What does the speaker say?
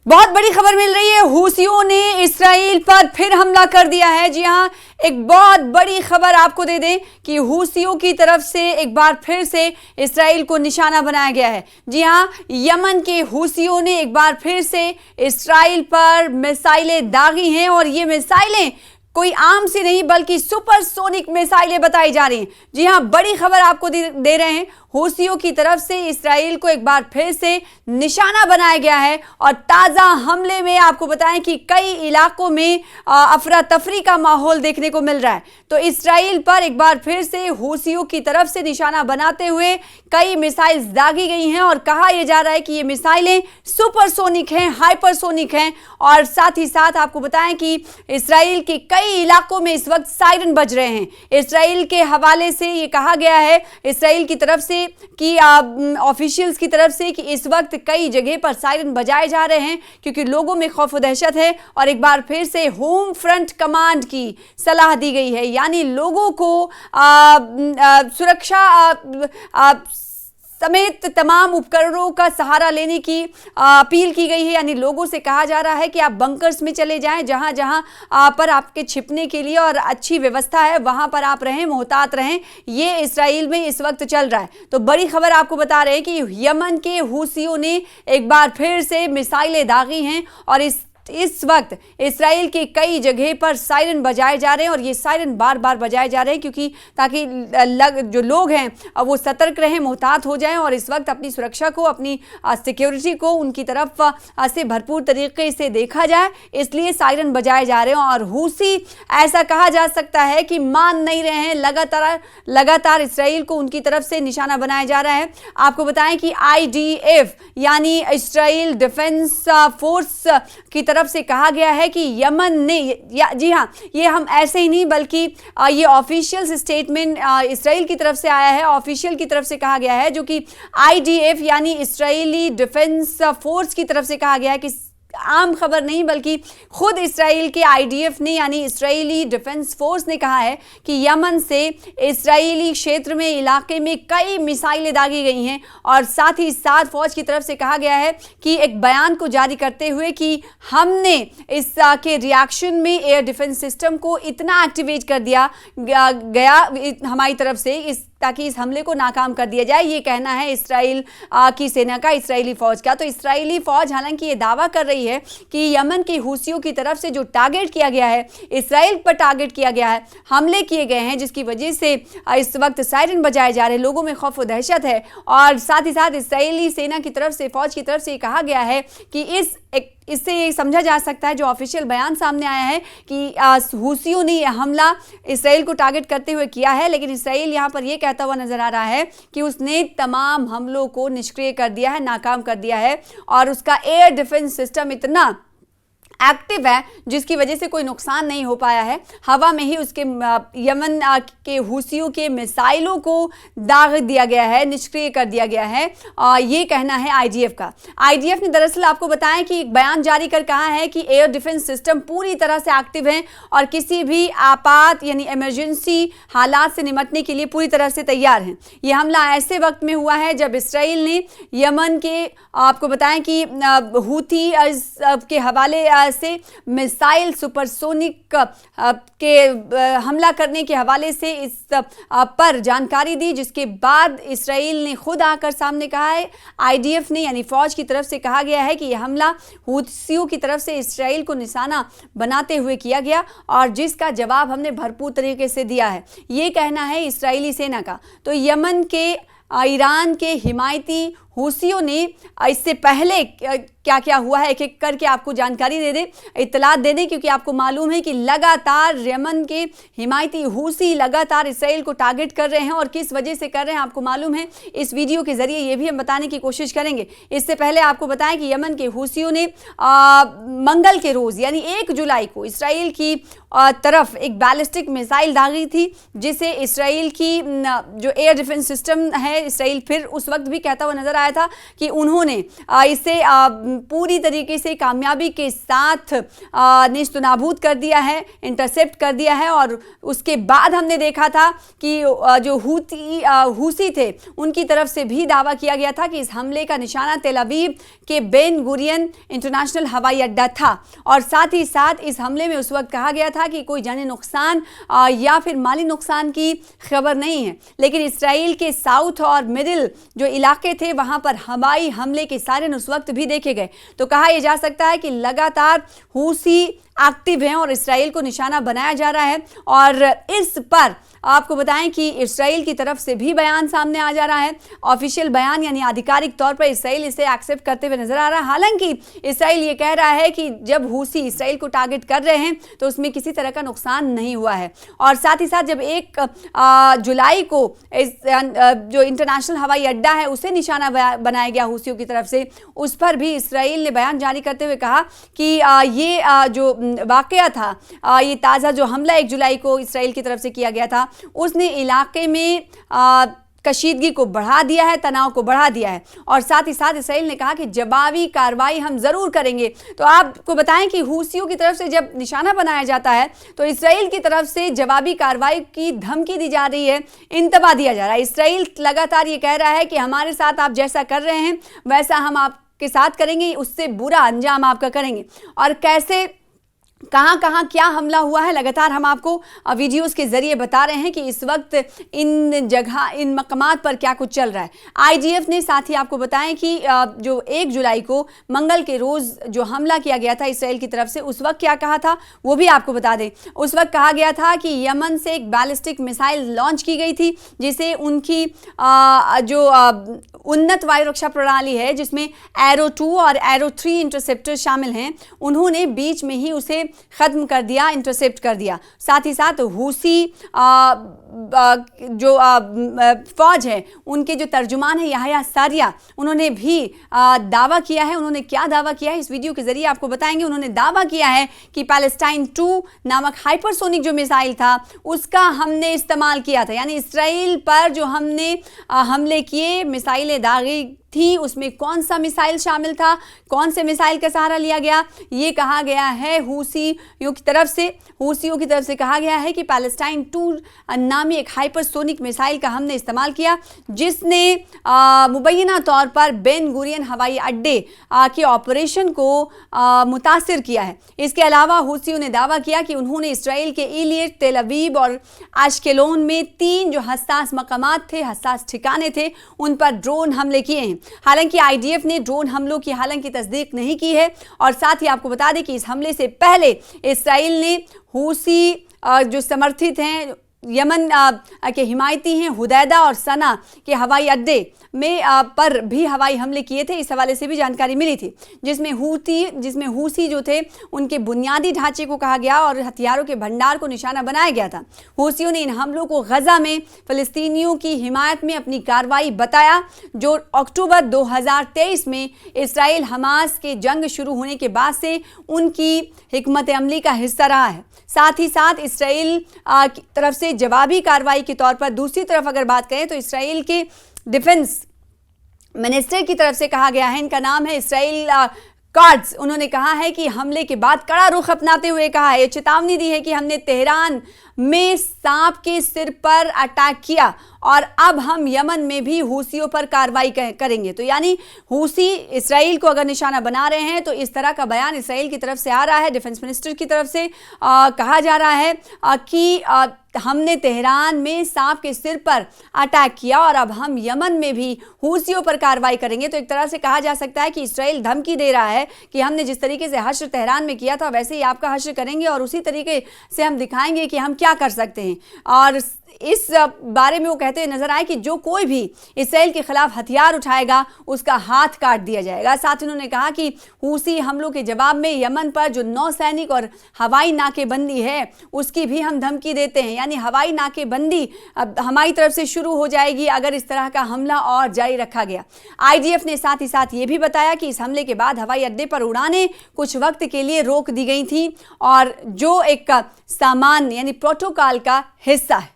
बहुत बड़ी खबर मिल रही है। हूसियों ने इस्राइल पर फिर हमला कर दिया है। जी हां, एक बहुत बड़ी खबर आपको दे दें कि हूसियों की तरफ से एक बार फिर से इस्राइल को निशाना बनाया गया है। जी हां, यमन के हूसियों ने एक बार फिर से इस्राइल पर मिसाइलें दागी हैं और ये मिसाइलें कोई आम सी नहीं बल्कि सुपरसोनिक मिसाइलें बताई जा रही हैं। जी हां, बड़ी खबर आपको दे रहे हैं। हूसियों की तरफ से इस्राइल को एक बार फिर से निशाना बनाया गया है और ताज़ा हमले में आपको बताएं कि कई इलाकों में अफरा तफरी का माहौल देखने को मिल रहा है। तो इस्राइल पर एक बार फिर से हूसियों की तरफ से निशाना बनाते हुए कई मिसाइल्स दागी गई हैं और कहा यह जा रहा है कि ये मिसाइलें सुपरसोनिक हैं, हाइपरसोनिक हैं। और साथ ही साथ आपको बताएं कि इस्राइल के कई इलाकों में इस वक्त सायरन बज रहे हैं। इस्राइल के हवाले से ये कहा गया है, इस्राइल की तरफ से कि ऑफिशियल्स की तरफ से, कि इस वक्त कई जगह पर सायरन बजाए जा रहे हैं क्योंकि लोगों में खौफ व दहशत है। और एक बार फिर से होम फ्रंट कमांड की सलाह दी गई है, यानी लोगों को सुरक्षा समेत तमाम उपकरणों का सहारा लेने की अपील की गई है। यानी लोगों से कहा जा रहा है कि आप बंकर्स में चले जाएं, जहां जहां पर आपके छिपने के लिए और अच्छी व्यवस्था है वहां पर आप रहें, मोहतात रहें। ये इस्राइल में इस वक्त चल रहा है। तो बड़ी खबर आपको बता रहे हैं कि यमन के हूसियों ने एक बार फिर से मिसाइलें दागी हैं और इस वक्त इस्राइल के कई जगह पर सायरन बजाए जा रहे हैं और ये सायरन बार बार बजाए जा रहे हैं क्योंकि ताकि जो लोग हैं वो सतर्क रहें, मोहतात हो जाएं और इस वक्त अपनी सुरक्षा को, अपनी सिक्योरिटी को उनकी तरफ से भरपूर तरीके से देखा जाए, इसलिए सायरन बजाए जा रहे हैं। और हूसी ऐसा कहा जा सकता है कि मान नहीं रहे हैं, लगातार इस्राइल को उनकी तरफ से निशाना बनाया जा रहा है। आपको बताएं कि IDF यानी इस्राइल डिफेंस फोर्स की तरफ से कहा गया है कि यमन ने, जी हां, ये हम ऐसे ही नहीं बल्कि ये ऑफिशियल स्टेटमेंट इस्राइल की तरफ से आया है, ऑफिशियल की तरफ से कहा गया है, जो कि IDF यानी इस्राइली डिफेंस फोर्स की तरफ से कहा गया है कि आम खबर नहीं बल्कि खुद इस्राइल के IDF ने यानी इस्राइली डिफेंस फोर्स ने कहा है कि यमन से इस्राइली क्षेत्र में, इलाके में कई मिसाइलें दागी गई हैं। और साथ ही साथ फौज की तरफ से कहा गया है कि एक बयान को जारी करते हुए कि हमने इसके रिएक्शन में एयर डिफेंस सिस्टम को इतना एक्टिवेट कर दिया गया हमारी तरफ से ताकि इस हमले को नाकाम कर दिया जाए। ये कहना है इस्राइल की सेना का, इस्राइली फौज का। तो इस्राइली फौज हालांकि ये दावा कर रही है कि यमन के हूसियों की तरफ से जो टारगेट किया गया है, इस्राइल पर टारगेट किया गया है, हमले किए गए हैं, जिसकी वजह से इस वक्त सायरन बजाए जा रहे हैं, लोगों में खौफ व दहशत है। और साथ ही साथ इस्राइली सेना की तरफ से, फौज की तरफ से कहा गया है कि इससे ये समझा जा सकता है, जो ऑफिशियल बयान सामने आया है, कि हूसियों ने यह हमला इस्राइल को टारगेट करते हुए किया है। लेकिन इस्राइल यहाँ पर यह कहता हुआ नजर आ रहा है कि उसने तमाम हमलों को निष्क्रिय कर दिया है, नाकाम कर दिया है और उसका एयर डिफेंस सिस्टम इतना एक्टिव है जिसकी वजह से कोई नुकसान नहीं हो पाया है। हवा में ही उसके यमन के हूसियों के मिसाइलों को दाग दिया गया है, निष्क्रिय कर दिया गया है। ये कहना है IDF का। IDF ने दरअसल आपको बताया कि एक बयान जारी कर कहा है कि एयर डिफेंस सिस्टम पूरी तरह से एक्टिव है और किसी भी आपात यानी इमरजेंसी हालात से निपटने के लिए पूरी तरह से तैयार हैं। ये हमला ऐसे वक्त में हुआ है जब इस्राइल ने यमन के, आपको बताएं कि हूथी के हवाले से मिसाइल सुपरसोनिक के हमला करने के हवाले से इस पर जानकारी दी, जिसके बाद इस्राइल ने खुद आकर सामने कहा है, IDF ने यानी फौज की तरफ से कहा गया है कि यह हमला हूथियों की तरफ से इस्राइल को निशाना बनाते हुए किया गया और जिसका जवाब हमने भरपूर तरीके से दिया है। ये कहना है इस्राइली सेना का। तो यमन के, ईरान के हिमायती हूसियों ने इससे पहले क्या क्या हुआ है एक एक करके आपको जानकारी दे दे, इत्तलात दे दें, क्योंकि आपको मालूम है कि लगातार यमन के हिमायती हूसी लगातार इस्राइल को टारगेट कर रहे हैं और किस वजह से कर रहे हैं आपको मालूम है। इस वीडियो के जरिए ये भी हम बताने की कोशिश करेंगे। इससे पहले आपको बताएं कि यमन के हूसियों ने मंगल के रोज़ यानी 1 जुलाई को इस्राइल की तरफ एक बैलिस्टिक मिसाइल दागी थी, जिसे इस्राइल की जो एयर डिफेंस सिस्टम है, इस्राइल फिर उस वक्त भी कहता हुआ नजर बताया था कि उन्होंने इसे पूरी तरीके से कामयाबी के साथ नेस्तनाबूद कर दिया है, इंटरसेप्ट कर दिया है। और उसके बाद हमने देखा था कि जो हूसी थे उनकी तरफ से भी दावा किया गया था कि इस हमले का निशाना तेल अवीव के बेन गुरियन इंटरनेशनल हवाई अड्डा था। और साथ ही साथ इस हमले में उस वक्त कहा गया था कि कोई जानी नुकसान या फिर माली नुकसान की खबर नहीं है, लेकिन इसराइल के साउथ और मिडिल जो इलाके थे वहां पर हवाई हमले के सायरन उस वक्त भी देखे गए। तो कहा यह जा सकता है कि लगातार हूसी एक्टिव हैं और इसराइल को निशाना बनाया जा रहा है। और इस पर आपको बताएं कि इसराइल की तरफ से भी बयान सामने आ जा रहा है, ऑफिशियल बयान, यानी आधिकारिक तौर पर इसराइल इसे एक्सेप्ट करते हुए नजर आ रहा है। हालांकि इसराइल ये कह रहा है कि जब हूसी इसराइल को टारगेट कर रहे हैं तो उसमें किसी तरह का नुकसान नहीं हुआ है। और साथ ही साथ जब 1 जुलाई को जो इंटरनेशनल हवाई अड्डा है उसे निशाना बनाया गया हूसियों की तरफ से, उस पर भी इसराइल ने बयान जारी करते हुए कहा कि ये जो वाकया था, ये ताज़ा जो हमला 1 जुलाई को इसराइल की तरफ से किया गया था, उसने इलाके में कशीदगी को बढ़ा दिया है, तनाव को बढ़ा दिया है। और साथ ही साथ इसराइल ने कहा कि जवाबी कार्रवाई हम जरूर करेंगे। तो आपको बताएं कि हूसियों की तरफ से जब निशाना बनाया जाता है तो इसराइल की तरफ से जवाबी कार्रवाई की धमकी दी जा रही है, इंतबा दिया जा रहा है। इसराइल लगातार ये कह रहा है कि हमारे साथ आप जैसा कर रहे हैं वैसा हम आपके साथ करेंगे, उससे बुरा अंजाम आपका करेंगे। और कैसे, कहां कहां क्या हमला हुआ है, लगातार हम आपको वीडियोस के जरिए बता रहे हैं कि इस वक्त इन जगह, इन मकामात पर क्या कुछ चल रहा है। आईडीएफ ने साथ ही आपको बताएं कि जो 1 जुलाई को मंगल के रोज जो हमला किया गया था इसराइल की तरफ से, उस वक्त क्या कहा था वो भी आपको बता दें। उस वक्त कहा गया था कि यमन से एक बैलिस्टिक मिसाइल लॉन्च की गई थी जिसे उनकी जो उन्नत वायु रक्षा प्रणाली है जिसमें एरो 2 और एरो 3 इंटरसेप्टर शामिल हैं, उन्होंने बीच में ही उसे खत्म कर दिया, इंटरसेप्ट कर दिया। साथ ही साथ हूसी जो फौज है उनके जो तर्जुमान है याह्या सारिया, उन्होंने भी दावा किया है। उन्होंने क्या दावा किया है इस वीडियो के जरिए आपको बताएंगे। उन्होंने दावा किया है कि पैलेस्टाइन 2 नामक हाइपरसोनिक जो मिसाइल था उसका हमने इस्तेमाल किया था, यानी इसराइल पर जो हमने हमले किए, मिसाइलें दागी थी, उसमें कौन सा मिसाइल शामिल था, कौन से मिसाइल का सहारा लिया गया, ये कहा गया है हूसियों की तरफ से। हूसियों की तरफ से कहा गया है कि पैलेस्टाइन 2 नामी एक हाइपरसोनिक मिसाइल का हमने इस्तेमाल किया जिसने मुबैना तौर पर बेन गुरियन हवाई अड्डे के ऑपरेशन को मुतासिर किया है। इसके अलावा हूसियों ने दावा किया कि उन्होंने इसराइल के इलियट, तेल अवीव और आश्केलोन में 3 जो हसास मकामात थे, हसास ठिकाने थे, उन पर ड्रोन हमले किए हैं। हालांकि आईडीएफ ने ड्रोन हमलों की हालांकि तस्दीक नहीं की है। और साथ ही आपको बता दें कि इस हमले से पहले इसराइल ने हूसी जो समर्थित हैं, यमन के हिमायती हैं, हुदैदा और सना के हवाई अड्डे में पर भी हवाई हमले किए थे। इस हवाले से भी जानकारी मिली थी जिसमें हूसी जो थे उनके बुनियादी ढांचे को कहा गया और हथियारों के भंडार को निशाना बनाया गया था। हूसियों ने इन हमलों को गजा में फ़लस्तीनियों की हिमायत में अपनी कार्रवाई बताया जो अक्टूबर 2023 में इसराइल हमास के जंग शुरू होने के बाद से उनकी हिकमत अमली का हिस्सा रहा है। साथ ही साथ इसराइल की तरफ से जवाबी कार्रवाई के तौर पर दूसरी तरफ अगर बात करें तो इसराइल के डिफेंस मिनिस्टर की तरफ से कहा गया है, इनका नाम है इसराइल कार्ड्स, उन्होंने कहा है कि हमले के बाद कड़ा रुख अपनाते हुए कहा है, चेतावनी दी है कि हमने तेहरान में सांप के सिर पर अटैक किया और अब हम यमन में भी हूसियों पर कार्रवाई करेंगे। तो यानी हूसी इसराइल को अगर निशाना बना रहे हैं तो इस तरह का बयान इसराइल की तरफ से आ रहा है। डिफेंस मिनिस्टर की तरफ से कहा जा रहा है कि हमने तेहरान में सांप के सिर पर अटैक किया और अब हम यमन में भी हूसियों पर कार्रवाई करेंगे। तो एक तरह से कहा जा सकता है कि इसराइल धमकी दे रहा है कि हमने जिस तरीके से हश्र तेहरान में किया था वैसे ही आपका हश्र करेंगे और उसी तरीके से हम दिखाएंगे कि हम क्या कर सकते हैं। और इस बारे में वो कहते हुए नजर आए कि जो कोई भी इसराइल के खिलाफ हथियार उठाएगा उसका हाथ काट दिया जाएगा। साथ ही उन्होंने कहा कि हूसी हमलों के जवाब में यमन पर जो नौसैनिक और हवाई नाकेबंदी है उसकी भी हम धमकी देते हैं, यानी हवाई नाकेबंदी हमारी तरफ से शुरू हो जाएगी अगर इस तरह का हमला और जारी रखा गया। आईडीएफ ने साथ ही साथ ये भी बताया कि इस हमले के बाद हवाई अड्डे पर उड़ानें कुछ वक्त के लिए रोक दी गई थी और जो एक सामान्य यानी प्रोटोकॉल का हिस्सा है।